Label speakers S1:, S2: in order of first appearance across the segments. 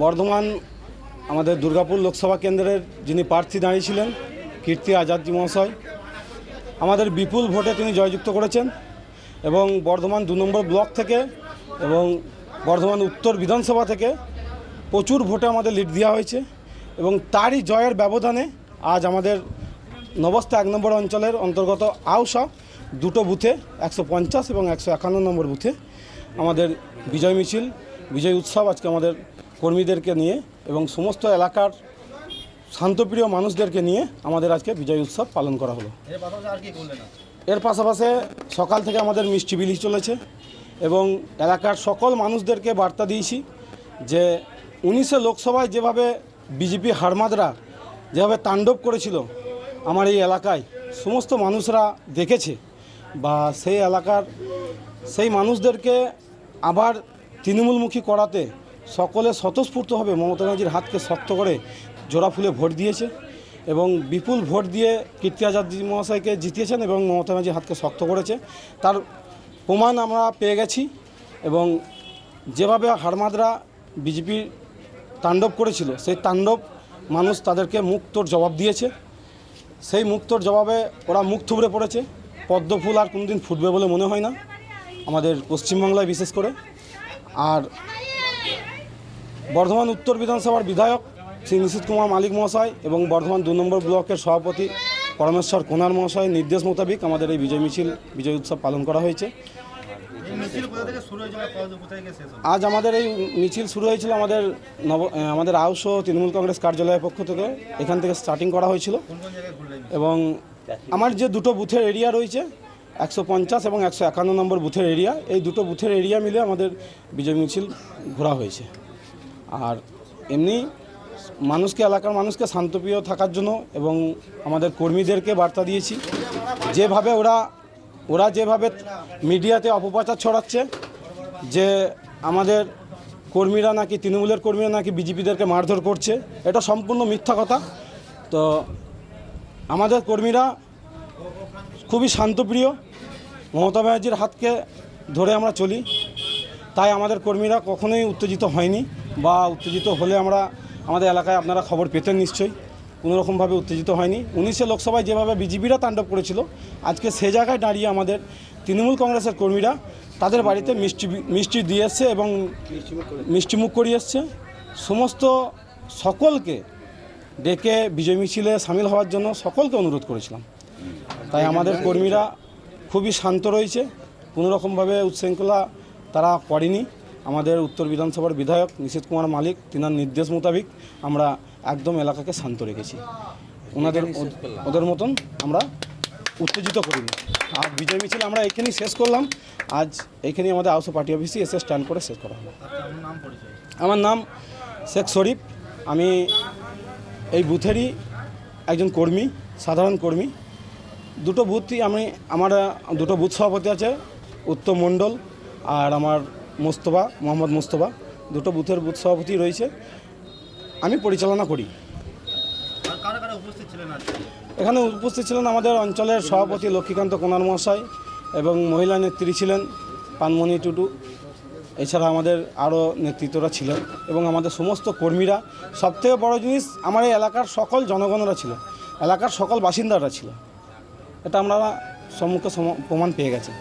S1: বর্ধমান আমাদের দুর্গাপুর লোকসভা কেন্দ্রের যিনি প্রার্থী দাঁড়িয়েছিলেন কীর্তি আজাদজি মহাশয় আমাদের বিপুল ভোটে তিনি জয়যুক্ত করেছেন এবং বর্ধমান 2 নম্বর ব্লক থেকে এবং বর্ধমান উত্তর বিধানসভা থেকে প্রচুর ভোটে আমাদের লিড দেওয়া হয়েছে এবং তারই জয়ের ব্যবধানে আজ আমাদের নবস্থা 1 নম্বর অঞ্চলের অন্তর্গত আউসা দুটো বুথে 150 এবং 151 নম্বর বুথে আমাদের বিজয় মিছিল বিজয় উৎসব আজকে আমাদের কর্মীদেরকে নিয়ে এবং সমস্ত এলাকার শান্তপ্রিয় মানুষদেরকে নিয়ে আমাদের আজকে বিজয় উৎসব পালন করা হলো। এর পাশাপাশি সকাল থেকে আমাদের মিষ্টি বিলি চলেছে এবং এলাকার সকল মানুষদেরকে বার্তা দিয়েছি যে 19শে লোকসভায় যেভাবে বিজেপি হারমাদরা যেভাবে তাণ্ডব করেছিল আমার এই এলাকায় সমস্ত মানুষরা দেখেছে বা সেই এলাকার সেই মানুষদেরকে আবার তৃণমূলমুখী করাতে সকলে স্বতঃস্ফূর্তভাবে মমতা ব্যানার্জির হাতকে শক্ত করে জোড়া ফুলে ভোট দিয়েছে এবং বিপুল ভোট দিয়ে কীর্তি আজাদজি মহাশয়কে জিতিয়েছেন এবং মমতা ব্যানার্জির হাতকে শক্ত করেছে তার প্রমাণ আমরা পেয়ে গেছি এবং যেভাবে হারমাদরা বিজেপির তাণ্ডব করেছিল সেই তাণ্ডব মানুষ তাদেরকে মুক্তোর জবাব দিয়েছে সেই মুক্তোর জবাবে ওরা মুখ থুবড়ে পড়েছে পদ্ম ফুল আর কোনোদিন ফুটবে বলে মনে হয় না আমাদের পশ্চিমবাংলায় বিশেষ করে। আর বর্ধমান উত্তর বিধানসভার বিধায়ক শ্রী নিশীথ কুমার মালিক মহাশয় এবং বর্ধমান 2 নম্বর ব্লকের সভাপতি পরমেশ্বর কোনার মহাশয়ের নির্দেশ মোতাবেক আমাদের এই বিজয় মিছিল বিজয় উৎসব পালন করা হয়েছে। আজ আমাদের এই মিছিল শুরু হয়েছিল আমাদের আউশ তৃণমূল কংগ্রেস কার্যালয়ের পক্ষ থেকে এখান থেকে স্টার্টিং করা হয়েছিল এবং আমার যে দুটো বুথের এরিয়া রয়েছে 150 এবং 151 নম্বর বুথের এরিয়া এই দুটো বুথের এরিয়া মিলে আমাদের বিজয় মিছিল ঘোরা হয়েছে। আর এমনি মানুষকে এলাকার মানুষকে শান্তপ্রিয় থাকার জন্য এবং আমাদের কর্মীদেরকে বার্তা দিয়েছি যেভাবে ওরা যেভাবে মিডিয়াতে অপপ্রচার ছড়াচ্ছে যে আমাদের কর্মীরা নাকি তৃণমূলের কর্মীরা নাকি বিজেপিদেরকে মারধর করছে এটা সম্পূর্ণ মিথ্যা কথা। তো আমাদের কর্মীরা খুবই শান্তপ্রিয় মমতা ব্যানার্জির হাতকে ধরে আমরা চলি তাই আমাদের কর্মীরা কখনোই উত্তেজিত হয়নি বা উত্তেজিত হলে আমাদের এলাকায় আপনারা খবর পেতেন নিশ্চয়ই কোনোরকমভাবে উত্তেজিত হয়নি। 19শে লোকসভায় যেভাবে বিজেপিরা তাণ্ডব করেছিল আজকে সে জায়গায় দাঁড়িয়ে আমাদের তৃণমূল কংগ্রেসের কর্মীরা তাদের বাড়িতে মিষ্টি দিয়ে এসছে এবং মিষ্টিমুখ করিয়ে এসছে সমস্ত সকলকে ডেকে বিজয় মিছিলে সামিল হওয়ার জন্য সকলকে অনুরোধ করেছিলাম। তাই আমাদের কর্মীরা খুবই শান্ত রয়েছে কোনোরকমভাবে উচ্ছৃঙ্খলা তারা করেনি। আমাদের উত্তর বিধানসভার বিধায়ক নিশীথ কুমার মালিক তিনার নির্দেশ মোতাবেক আমরা একদম এলাকাকে শান্ত রেখেছি ওদের মতন আমরা উত্তেজিত করিনি। আর বিজয় মিছিল আমরা এখানেই শেষ করলাম আজ এইখানেই আমাদের আউস পার্টি অফিসে এসে স্ট্যান্ড করে শেষ করা হলো। আমার নাম শেখ শরীফ আমি এই বুথেরই একজন কর্মী সাধারণ কর্মী। দুটো বুথই আমার দুটো বুথ সভাপতি আছে উত্তম মণ্ডল আর আমার মোহাম্মদ মোস্তফা দুটো বুথের বুথ সভাপতি রয়েছে আমি পরিচালনা করি। এখানে উপস্থিত ছিলেন আমাদের অঞ্চলের সভাপতি লক্ষ্মীকান্ত কোনার মহাশয় এবং মহিলা নেত্রী ছিলেন পানমণি টুটু এছাড়া আমাদের আরও নেতৃত্বরা ছিলেন এবং আমাদের সমস্ত কর্মীরা সবথেকে বড় জিনিস আমার এই এলাকার সকল জনগণরা ছিল এলাকার সকল বাসিন্দারা ছিল এটা আমরা সম্মুখে প্রমাণ পেয়ে গেছি।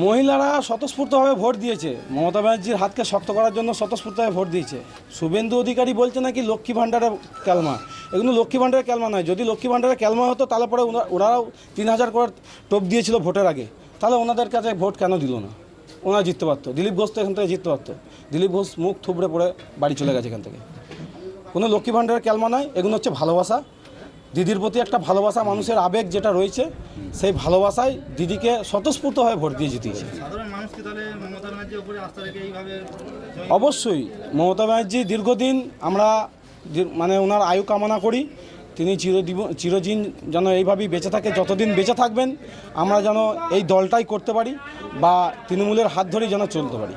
S1: মহিলারা স্বতঃস্ফূর্তভাবে ভোট দিয়েছে মমতা ব্যানার্জির হাতকে শক্ত করার জন্য স্বতঃস্ফূর্তভাবে ভোট দিয়েছে। শুভেন্দু অধিকারী বলছে নাকি লক্ষ্মী ভাণ্ডারের ক্যালমা এগুলো লক্ষ্মী ভাণ্ডারের ক্যালমা নয়। যদি লক্ষ্মী ভাণ্ডারের ক্যালমা হতো তাহলে পরে ওরাও 3000 করে টোপ দিয়েছিল ভোটের আগে তাহলে ওনাদের কাছে ভোট কেন দিল না ওনারা জিততে পারতো। দিলীপ ঘোষ তো এখান থেকে জিততে পারতো দিলীপ ঘোষ মুখ থুবড়ে পড়ে বাড়ি চলে গেছে এখান থেকে। কোনো লক্ষ্মী ভাণ্ডারের ক্যালমা নয় এগুলো হচ্ছে ভালোবাসা দিদির প্রতি একটা ভালোবাসা মানুষের আবেগ যেটা রয়েছে সেই ভালোবাসায় দিদিকে স্বতঃস্ফূর্তভাবে ভোট দিয়ে জিতিয়েছে। অবশ্যই মমতা ব্যানার্জি দীর্ঘদিন আমরা ওনার আয়ু কামনা করি তিনি চিরদিন যেন এইভাবেই বেঁচে থাকে যতদিন বেঁচে থাকবেন আমরা যেন এই দলটাই করতে পারি বা তৃণমূলের হাত ধরেই যেন চলতে পারি।